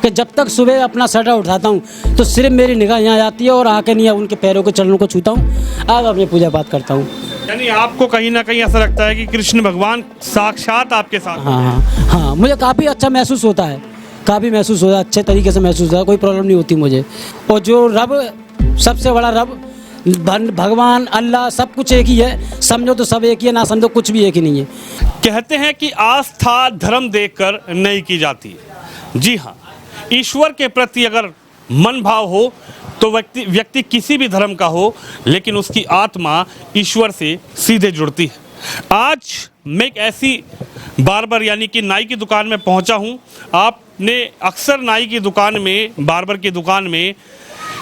कि जब तक सुबह अपना शटर उठाता हूँ तो सिर्फ मेरी निगाह यहाँ आती है और आके नहीं उनके पैरों के चरणों को छूता हूँ, आज अपनी पूजा पाठ करता हूँ। यानी आपको कहीं ना कहीं ऐसा लगता है कि कृष्ण भगवान साक्षात आपके साथ हैं। हाँ, मुझे काफ़ी अच्छा महसूस होता है, काफ़ी महसूस होता है, अच्छे तरीके से महसूस होता है, कोई प्रॉब्लम नहीं होती मुझे। और जो रब, सबसे बड़ा रब भगवान अल्लाह, सब कुछ एक ही है, समझो तो सब एक ही है, ना समझो कुछ भी एक ही नहीं है। कहते हैं कि आस्था धर्म देखकर नहीं की जाती। जी हाँ, ईश्वर के प्रति अगर मन भाव हो तो व्यक्ति किसी भी धर्म का हो, लेकिन उसकी आत्मा ईश्वर से सीधे जुड़ती है। आज मैं एक ऐसी बार्बर यानी कि नाई की दुकान में पहुंचा हूं। आपने अक्सर नाई की दुकान में, बार्बर की दुकान में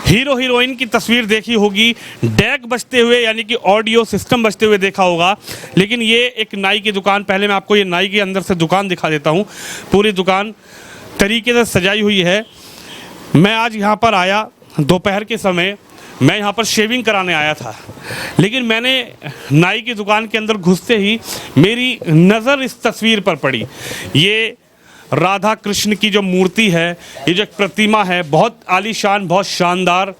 हीरो हीरोइन की तस्वीर देखी होगी, डैक बजते हुए यानी कि ऑडियो सिस्टम बजते हुए देखा होगा, लेकिन ये एक नाई की दुकान। पहले मैं आपको ये नाई के अंदर से दुकान दिखा देता हूँ। पूरी दुकान तरीके से सजाई हुई है। मैं आज यहाँ पर आया दोपहर के समय, मैं यहाँ पर शेविंग कराने आया था, लेकिन मैंने नाई की दुकान के अंदर घुसते ही मेरी नज़र इस तस्वीर पर पड़ी। ये राधा कृष्ण की जो मूर्ति है, ये जो एक प्रतिमा है, बहुत आलीशान, बहुत शानदार,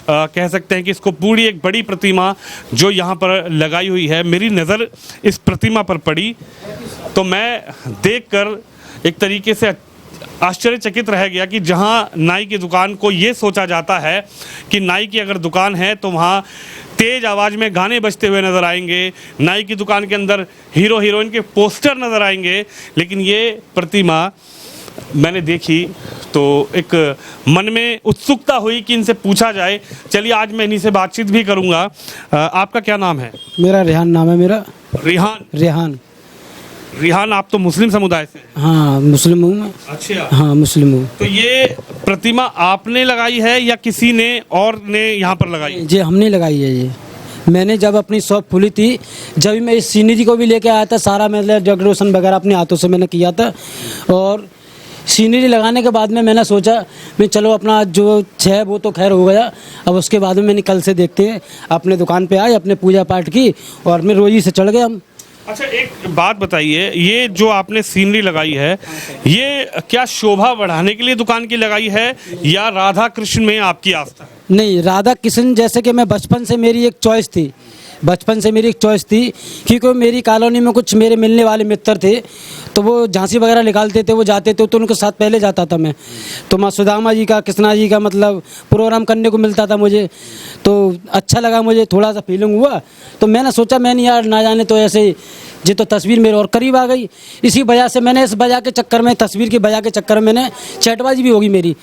कह सकते हैं कि इसको पूरी एक बड़ी प्रतिमा जो यहाँ पर लगाई हुई है, मेरी नज़र इस प्रतिमा पर पड़ी तो मैं देखकर एक तरीके से आश्चर्यचकित रह गया कि जहाँ नाई की दुकान को ये सोचा जाता है कि नाई की अगर दुकान है तो वहाँ तेज़ आवाज़ में गाने बजते हुए नज़र आएंगे, नाई की दुकान के अंदर हीरो हीरोइन के पोस्टर नज़र आएंगे, लेकिन ये प्रतिमा मैंने देखी तो एक मन में उत्सुकता हुई कि इनसे पूछा जाए। चलिए आज मैं इन्हीं से बातचीत भी करूँगा। आपका क्या नाम है? मेरा रेहान नाम है। मेरा रेहान। रिहान, आप तो मुस्लिम समुदाय से? हाँ, मुस्लिम हूँ मैं। अच्छा। हाँ, मुस्लिम हूँ। तो ये प्रतिमा आपने लगाई है या किसी ने और ने यहाँ पर लगाई? जी, हमने लगाई है। ये मैंने जब अपनी शॉप खुली थी, जब मैं इस सीनरी को भी लेके आया था, सारा मतलब डेकोरेशन वगैरह अपने हाथों से मैंने किया था। और सीनरी लगाने के बाद में मैंने सोचा मैं चलो अपना जो है वो तो खैर हो गया, अब उसके बाद में मैंने कल से देखते हैं अपने दुकान पे आए, अपने पूजा पाठ की और मैं रोजी से चढ़ गए हम। अच्छा, एक बात बताइए, ये जो आपने सीनरी लगाई है, ये क्या शोभा बढ़ाने के लिए दुकान की लगाई है या राधा कृष्ण में आपकी आस्था? नहीं, राधा कृष्ण जैसे कि मैं बचपन से मेरी एक चॉइस थी, क्योंकि मेरी कॉलोनी में कुछ मेरे मिलने वाले मित्र थे, तो वो झांसी वगैरह निकालते थे, वो जाते थे तो उनके साथ पहले जाता था मैं। तो माँ सुदामा जी का, कृष्णा जी का मतलब प्रोग्राम करने को मिलता था मुझे, तो अच्छा लगा, मुझे थोड़ा सा फीलिंग हुआ, तो मैंने सोचा मैंने यार ना जाने तो ऐसे जी तो तस्वीर मेरे और करीब आ गई। इसी वजह से मैंने इस वजह के चक्कर में, तस्वीर की वजह के चक्कर में मैंने चैटबाजी भी होगी मेरी।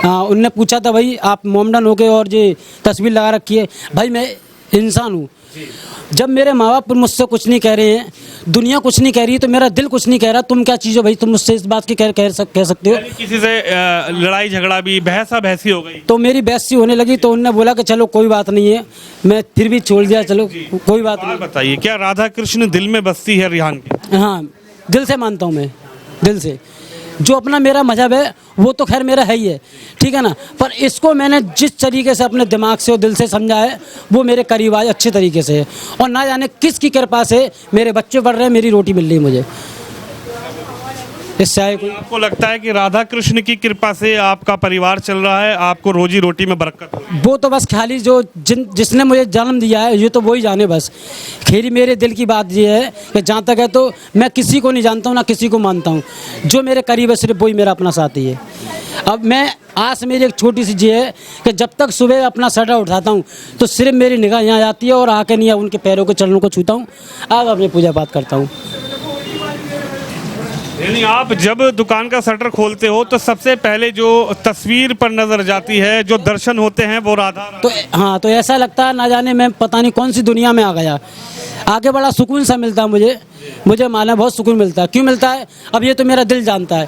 हाँ, उनने पूछा था भाई आप मोमडन हो के और ये तस्वीर लगा रखी है। भाई मैं इंसान हूँ, जब मेरे माँ बाप मुझसे कुछ नहीं कह रहे हैं, दुनिया कुछ नहीं कह रही, तो मेरा दिल कुछ नहीं कह रहा, तुम क्या चीज़ हो भाई, तुम मुझसे इस बात की कह सकते हो? किसी से लड़ाई झगड़ा भी, बहसी हो गई तो मेरी बहसी होने लगी, तो उनने बोला कि चलो कोई बात नहीं है, मैं फिर भी छोड़ दिया, चलो कोई बात नहीं। बताइए, क्या राधा कृष्ण दिल में बसती है रिहान की? हाँ, दिल से मानता हूँ मैं, दिल से। जो अपना मेरा मजहब है वो तो खैर मेरा है ही है, ठीक है ना, पर इसको मैंने जिस तरीके से अपने दिमाग से और दिल से समझा है वो मेरे करीब आए अच्छे तरीके से है। और ना जाने किसकी कृपा से मेरे बच्चे बढ़ रहे हैं, मेरी रोटी मिल रही है मुझे। इससे आए कोई? आपको लगता है कि राधा कृष्ण की कृपा से आपका परिवार चल रहा है, आपको रोजी रोटी में बरकत हो रही है? वो तो बस खाली जो जिसने मुझे जन्म दिया है ये तो वही जाने। बस खेरी मेरे दिल की बात ये है कि जहाँ तक है तो मैं किसी को नहीं जानता हूँ, ना किसी को मानता हूँ, जो मेरे करीब है सिर्फ वही मेरा अपना साथी है। अब मैं आस मेरी एक छोटी सी जी है कि जब तक सुबह अपना शटर उठाता हूँ तो सिर्फ मेरी निगाह यहाँ आती है और आके नहीं उनके पैरों के चरणों को छूता हूँ, आज अपनी पूजा पाठ करता हूँ। यानी आप जब दुकान का शटर खोलते हो तो सबसे पहले जो तस्वीर पर नजर जाती है, जो दर्शन होते हैं वो राधा। तो हाँ, तो ऐसा लगता है ना जाने मैं पता नहीं कौन सी दुनिया में आ गया, आगे बड़ा सुकून सा मिलता है मुझे माना बहुत सुकून मिलता है। क्यों मिलता है अब ये तो मेरा दिल जानता है,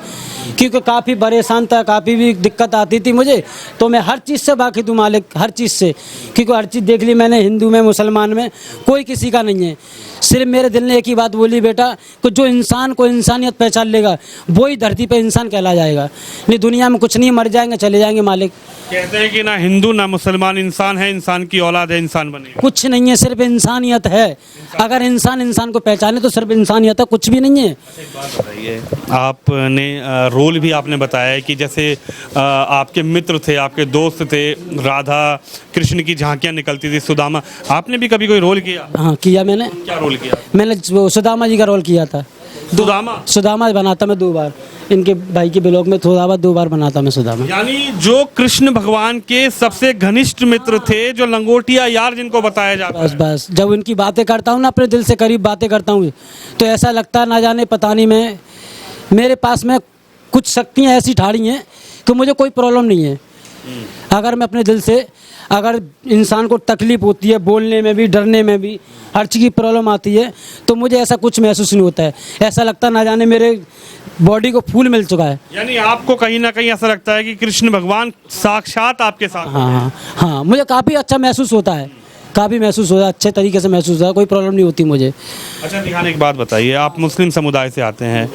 क्योंकि काफ़ी परेशान था, काफ़ी भी दिक्कत आती थी मुझे, तो मैं हर चीज़ से वाकिफ़ हूँ मालिक, हर चीज़ से, क्योंकि हर चीज़ देख ली मैंने, हिंदू में मुसलमान में कोई किसी का नहीं है। सिर्फ मेरे दिल ने एक ही बात बोली, बेटा कि जो इंसान को इंसानियत पहचान लेगा वही धरती पे इंसान कहला जाएगा, नहीं दुनिया में कुछ नहीं, मर जाएंगे चले जाएंगे मालिक। कहते हैं कि ना हिंदू ना मुसलमान, इंसान है, इंसान की औलाद है, इंसान बनेगा। कुछ नहीं है, सिर्फ इंसानियत है। अगर इंसान को पहचाने तो सिर्फ सिर्फ इंसानियत है, कुछ भी नहीं है। एक बात बताइए, आपने रोल भी आपने बताया है कि जैसे आपके मित्र थे, आपके दोस्त थे, राधा कृष्ण की झांकियाँ निकलती थी, सुदामा, आपने भी कभी कोई रोल किया? हाँ किया मैंने। क्या रोल किया? मैंने वो सुदामा जी का रोल किया था। सुदामा बना था मैं 2 बार, इनके भाई के ब्लॉग में सुदामा 2 बार बना था मैं सुदामा। यानी जो कृष्ण भगवान के सबसे घनिष्ठ मित्र थे, जो लंगोटिया यार जिनको बताया जाता है। बस जब उनकी बातें करता हूँ ना, अपने दिल से करीब बातें करता हूँ, तो ऐसा लगता है ना जाने पता नहीं मैं, मेरे पास में कुछ शक्तियाँ ऐसी ठाड़ी हैं कि मुझे कोई प्रॉब्लम नहीं है। अगर मैं अपने दिल से, अगर इंसान को तकलीफ होती है बोलने में भी, डरने में भी, हर चीज़ की प्रॉब्लम आती है, तो मुझे ऐसा कुछ महसूस नहीं होता है। ऐसा लगता ना जाने मेरे बॉडी को फूल मिल चुका है। यानी आपको कहीं ना कहीं ऐसा लगता है कि कृष्ण भगवान साक्षात आपके साथ। हाँ, मुझे काफ़ी अच्छा महसूस होता है, काफ़ी महसूस होता है, अच्छे तरीके से महसूस होता है, कोई प्रॉब्लम नहीं होती मुझे। अच्छा निहान, एक बात बताइए, आप मुस्लिम समुदाय से आते हैं,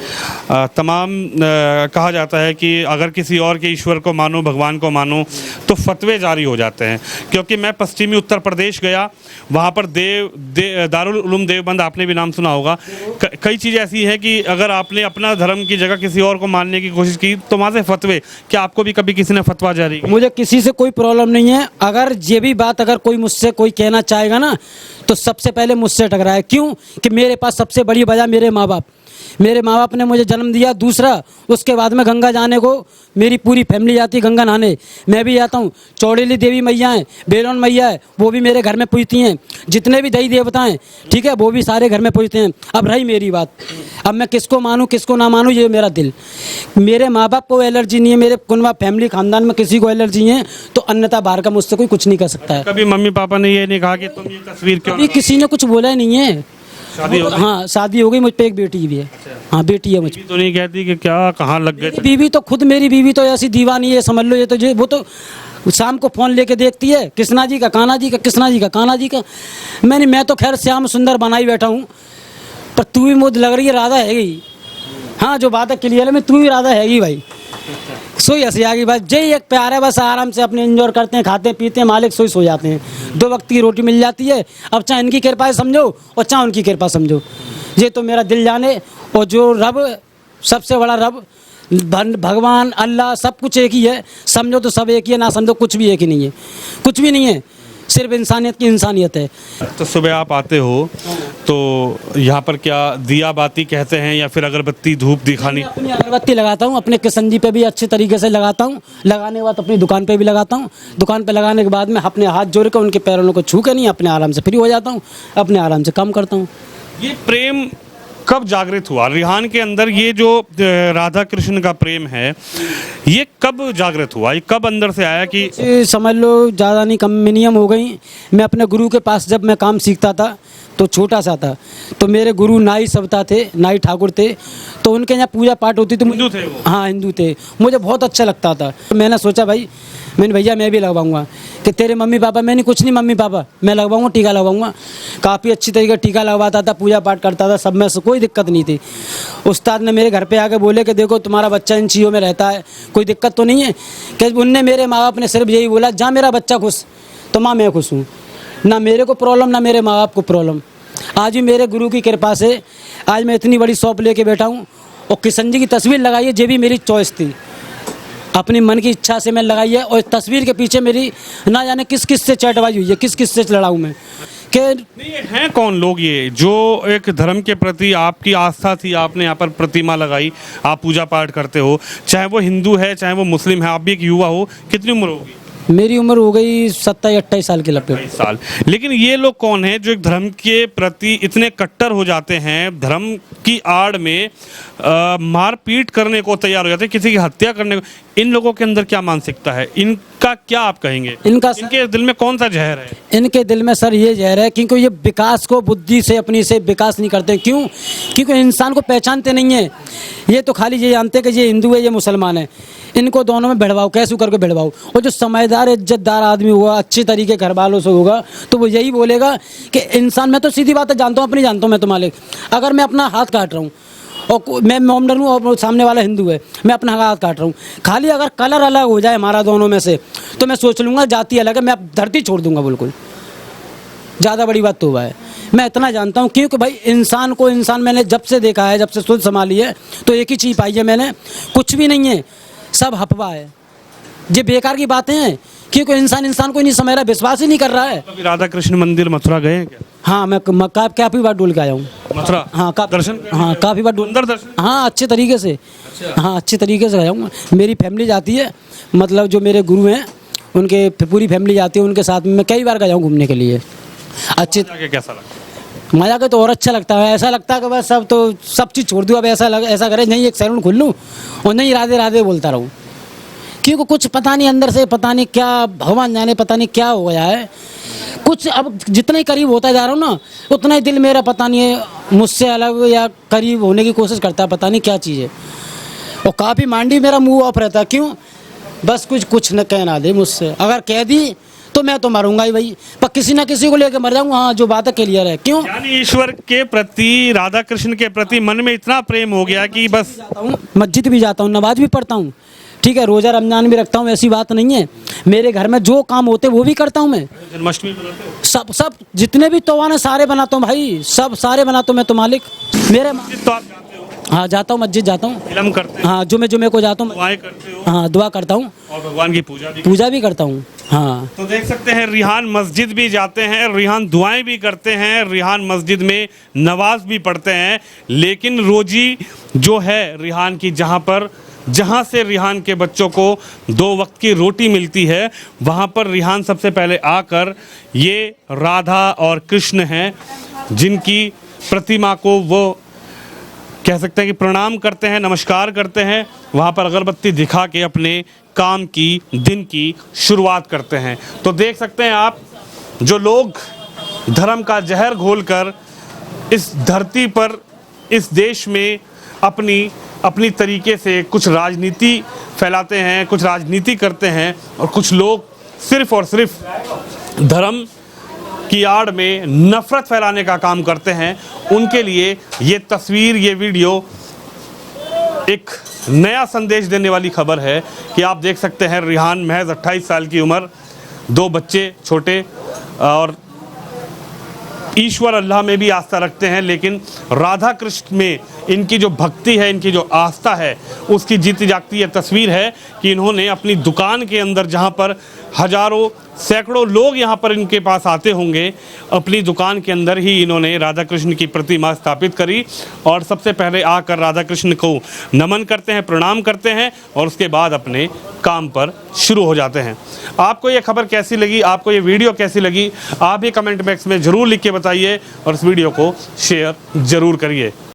कहा जाता है कि अगर किसी और के ईश्वर को मानो, भगवान को मानो, तो फतवे जारी हो जाते हैं। क्योंकि मैं पश्चिमी उत्तर प्रदेश गया, वहाँ पर दारुल उलूम देवबंद, आपने भी नाम सुना होगा, कई चीज़ें ऐसी हैं कि अगर आपने अपना धर्म की जगह किसी और को मानने की कोशिश की तो वहाँ से फतवे, क्या आपको भी कभी किसी ने फतवा जारी किया? मुझे किसी से कोई प्रॉब्लम नहीं है। अगर ये भी बात अगर कोई मुझसे कोई कहना चाहेगा ना, तो सबसे पहले मुझसे टकराए। क्यों? कि मेरे पास सबसे बड़ी वजह मेरे माँ बाप ने मुझे जन्म दिया। दूसरा, उसके बाद में गंगा जाने को मेरी पूरी फैमिली जाती है गंगा नहाने, मैं भी जाता हूँ। चौड़ेली देवी मैया हैं, बेलोन मैया है, वो भी मेरे घर में पूजती हैं। जितने भी देवी देवता हैं, ठीक है, वो भी सारे घर में पूजते हैं। अब रही मेरी बात, अब मैं किसको मानूँ किसको ना मानूँ, ये मेरा दिल। मेरे माँ बाप को एलर्जी नहीं है, मेरे कुनबा फैमिली खानदान में किसी को एलर्जी है, तो अन्यथा बाहर का मुझसे कोई कुछ नहीं कर सकता है। कभी मम्मी पापा ने ये नहीं कहा कि तुम ये तस्वीर क्यों? अभी किसी ने कुछ बोला नहीं है। शादी हो गई? हाँ शादी हो गई, मुझ पे एक बेटी भी है। हाँ बेटी है मुझ पे। तो नहीं कहती कि क्या कहाँ लग गए? बीवी तो खुद, मेरी बीवी तो ऐसी दीवानी है, समझ लो। ये तो वो तो शाम को फ़ोन लेके देखती है, कृष्णा जी का, कान्हा जी का, कृष्णा जी का, कान्हा जी का। मैं तो खैर श्याम सुंदर बनाई बैठा हूँ, पर तू भी मुझे लग रही है राधा हैगी। हाँ जो बात है क्लियर है, मैं तू भी राधा हैगी भाई। सोई हंसी आ गई, बस जय एक प्यार है, बस आराम से अपने एंजॉय करते हैं, खाते पीते हैं, मालिक सोई सो जाते हैं। 2 वक्त की रोटी मिल जाती है। अब चाहे इनकी कृपा समझो और चाहे उनकी कृपा समझो, ये तो मेरा दिल जाने। और जो रब, सबसे बड़ा रब भगवान अल्लाह, सब कुछ एक ही है। समझो तो सब एक ही है, ना समझो कुछ भी एक ही नहीं है, कुछ भी नहीं है, सिर्फ इंसानियत की इंसानियत है। तो सुबह आप आते हो तो यहाँ पर क्या दिया बाती कहते हैं या फिर अगरबत्ती धूप दिखानी? अपनी अगरबत्ती लगाता हूँ, अपने किशन जी पे भी अच्छे तरीके से लगाता हूँ। लगाने के बाद अपनी दुकान पे भी लगाता हूँ। दुकान पे लगाने के बाद में अपने हाथ जोड़ कर उनके पैरों को छू के नहीं, अपने आराम से फ्री हो जाता हूँ, अपने आराम से काम करता हूँ। ये प्रेम कब जागृत हुआ रिहान के अंदर? ये जो राधा कृष्ण का प्रेम है, ये कब जागृत हुआ? ये कब अंदर से आया कि समझ लो ज़्यादा नहीं, कम मिनिमम हो गई। मैं अपने गुरु के पास जब मैं काम सीखता था तो छोटा सा था, तो मेरे गुरु नाई सवता थे, नाई ठाकुर थे, तो उनके यहाँ पूजा पाठ होती थी। हिंदू थे वो? हाँ हिंदू थे। मुझे बहुत अच्छा लगता था। मैंने सोचा मैंने भैया मैं भी लगवाऊंगा। कि तेरे मम्मी पापा? मैंने कुछ नहीं, मम्मी पापा मैं लगवाऊंगा, टीका लगवाऊंगा। काफ़ी अच्छी तरीके टीका लगवाता था, पूजा पाठ करता था, सब में से कोई दिक्कत नहीं थी। उस्ताद ने मेरे घर पे आके बोले कि देखो तुम्हारा बच्चा इन चीज़ों में रहता है, कोई दिक्कत तो नहीं है? कि उनने, मेरे माँ बाप ने सिर्फ यही बोला, जहाँ मेरा बच्चा खुश तो माँ मैं खुश हूँ। ना मेरे को प्रॉब्लम, ना मेरे माँ बाप को प्रॉब्लम। आज भी मेरे गुरु की कृपा से आज मैं इतनी बड़ी शॉप लेके बैठा हूँ। और किशन जी की तस्वीर लगाई है, ये भी मेरी चॉइस थी, अपनी मन की इच्छा से मैं लगाई है। और इस तस्वीर के पीछे मेरी ना जाने किस किस से चैटबाजी हुई है, किस किस से लड़ाऊँ मैं। नहीं, ये हैं कौन लोग ये जो एक धर्म के प्रति आपकी आस्था थी, आपने यहाँ पर प्रतिमा लगाई, आप पूजा पाठ करते हो, चाहे वो हिंदू है चाहे वो मुस्लिम है, आप भी एक युवा हो, कितनी उम्र होगी? मेरी उम्र हो गई 27-28 साल के लगभग। 28 साल। लेकिन ये लोग कौन हैं जो एक धर्म के प्रति इतने कट्टर हो जाते हैं, धर्म की आड़ में मारपीट करने को तैयार हो जाते हैं, किसी की हत्या करने को? इन लोगों के अंदर क्या मानसिकता है? इनका क्या आप कहेंगे? इनके दिल में कौन सा जहर है? इनके दिल में सर ये जहर है, क्योंकि ये विकास को बुद्धि से अपनी से विकास नहीं करते। क्यों? क्योंकि इंसान को पहचानते नहीं है। ये तो खाली ये जानते हैं कि ये हिंदू है, ये मुसलमान है। इनको दोनों में भिड़वाओ, कैसे करके भिड़वाओ। और जो समझदार इज्जतदार आदमी होगा, अच्छे तरीके घर वालों से होगा, तो वो यही बोलेगा कि इंसान, मैं तो सीधी बात है जानता हूँ, अपनी जानता हूँ मैं तो मालिक। अगर मैं अपना हाथ काट रहा हूँ और मैं मोमडन हूँ और सामने वाला हिंदू है, मैं अपना हाथ काट रहा हूँ, खाली अगर कलर अलग हो जाए हमारा दोनों में से, तो मैं सोच लूँगा जाति अलग है, मैं अब धरती छोड़ दूँगा बिल्कुल। ज़्यादा बड़ी बात तो हुआ है। मैं इतना जानता हूँ, क्योंकि भाई इंसान को इंसान मैंने जब से देखा है, जब से सोच संभाली है, तो एक ही चीज़ पाई है मैंने, कुछ भी नहीं है, सब हफवा है, ये बेकार की बातें हैं, क्योंकि इंसान को ही नहीं समझ रहा, विश्वास ही नहीं कर रहा है। अभी राधा कृष्ण मंदिर मथुरा गए हैं क्या? हाँ, मैं काफ़ी बार डोल के आया हूँ मथुरा? हाँ, दर्शन? हाँ, काफ़ी बार डोल, अंदर दर्शन? हाँ, अच्छे तरीके से, हाँ, अच्छे तरीके से गया हूँ। मेरी फैमिली जाती है, मतलब जो मेरे गुरु हैं उनके पूरी फैमिली जाती है, उनके साथ में मैं कई बार गया हूँ घूमने के लिए। अच्छे जाके कैसा लगा? मज़ा के तो और अच्छा लगता है, ऐसा लगता है कि बस सब चीज़ छोड़ दूँ, अब ऐसा करे नहीं एक सैलून खोल लूँ और नहीं राधे राधे बोलता रहूँ, क्योंकि कुछ पता नहीं अंदर से, पता नहीं क्या, भगवान जाने पता नहीं क्या हो गया है कुछ। अब जितना ही करीब होता जा रहा हूँ ना, उतना ही दिल मेरा पता नहीं है मुझसे अलग या करीब होने की कोशिश करता है, पता नहीं क्या चीज़ है। और काफ़ी मांडी मेरा मुंह ऑफ रहता है, क्यों? बस कुछ न कहना दे मुझसे, अगर कह दी तो मैं तो मरूंगा ही भाई, पर किसी ना किसी को लेकर मर जाऊंगा। हाँ, जो बात है क्लियर है। क्यों? यानी ईश्वर के प्रति, राधा कृष्ण के प्रति मन में इतना प्रेम हो गया कि बस। जाता हूँ, मस्जिद भी जाता हूँ, नमाज भी पढ़ता हूँ, ठीक है, रोज़ा रमजान भी रखता हूँ, ऐसी बात नहीं है। मेरे घर में जो काम होते वो भी करता हूँ मैं। जन्माष्टमी बनाते हो? सब जितने भी त्योहार हैं सारे बनाता हूँ भाई, सब सारे बनाता हूँ मैं तो मालिक। मेरे तो आप जाते हो, हाँ, जाता हूँ, मस्जिद जाता हूँ, फिल्म करते हो, हाँ, जुमे को जाता हूँ, दुआएं करते हो, हाँ, दुआ करता हूँ, और भगवान की पूजा भी करता हूँ। हाँ, तो देख सकते हैं रिहान मस्जिद भी जाते हैं, रिहान दुआएं भी करते हैं, रिहान मस्जिद में नमाज भी पढ़ते हैं, लेकिन रोजी जो है रिहान की, जहाँ से रिहान के बच्चों को 2 वक्त की रोटी मिलती है, वहाँ पर रिहान सबसे पहले आकर ये राधा और कृष्ण हैं जिनकी प्रतिमा को वो कह सकते हैं कि प्रणाम करते हैं, नमस्कार करते हैं, वहाँ पर अगरबत्ती दिखा के अपने काम की, दिन की शुरुआत करते हैं। तो देख सकते हैं आप, जो लोग धर्म का जहर घोलकर इस धरती पर, इस देश में अपनी तरीके से कुछ राजनीति फैलाते हैं, कुछ राजनीति करते हैं, और कुछ लोग सिर्फ और सिर्फ धर्म की आड़ में नफरत फैलाने का काम करते हैं, उनके लिए ये तस्वीर, ये वीडियो एक नया संदेश देने वाली खबर है कि आप देख सकते हैं रिहान महज 28 साल की उम्र, 2 बच्चे छोटे, और ईश्वर अल्लाह में भी आस्था रखते हैं, लेकिन राधा कृष्ण में इनकी जो भक्ति है, इनकी जो आस्था है, उसकी जीती जागती ये तस्वीर है कि इन्होंने अपनी दुकान के अंदर, जहां पर हजारों सैकड़ों लोग यहां पर इनके पास आते होंगे, अपनी दुकान के अंदर ही इन्होंने राधा कृष्ण की प्रतिमा स्थापित करी, और सबसे पहले आकर राधा कृष्ण को नमन करते हैं, प्रणाम करते हैं, और उसके बाद अपने काम पर शुरू हो जाते हैं। आपको ये खबर कैसी लगी, आपको ये वीडियो कैसी लगी, आप भी कमेंट बॉक्स में ज़रूर लिख के बताइए, और इस वीडियो को शेयर ज़रूर करिए।